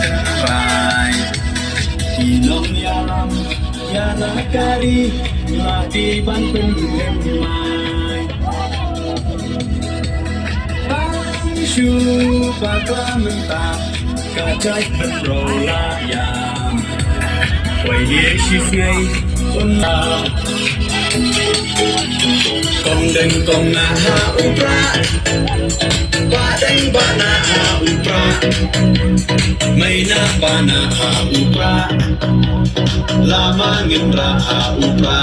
terai Kinong yalam Yara kari Latiban pengemai Shu bakla mentah Kacai perolayam Quay yesis ngay Unla Kong deng kong na ha upra Ba deng ba na ha upra May na ba na ha upra Lama ngendra ha upra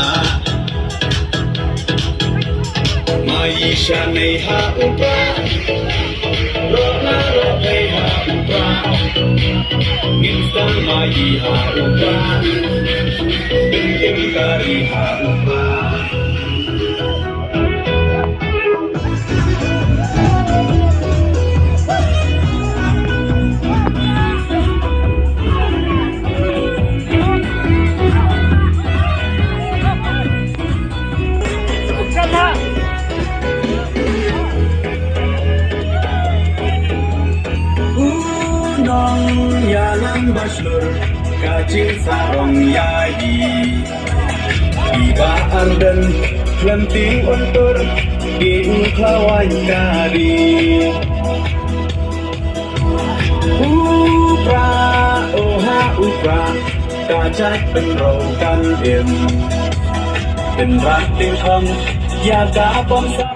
Mai sha nei ha upra Rona rokai ha upra Instan mai ha upra Bintim kari ha upra Yalang baslur kacil sarong yayi Iba arden lenting untur di uklawan kari Upra oha upra kacak penrokan im Penrat tingkong yaga pomsa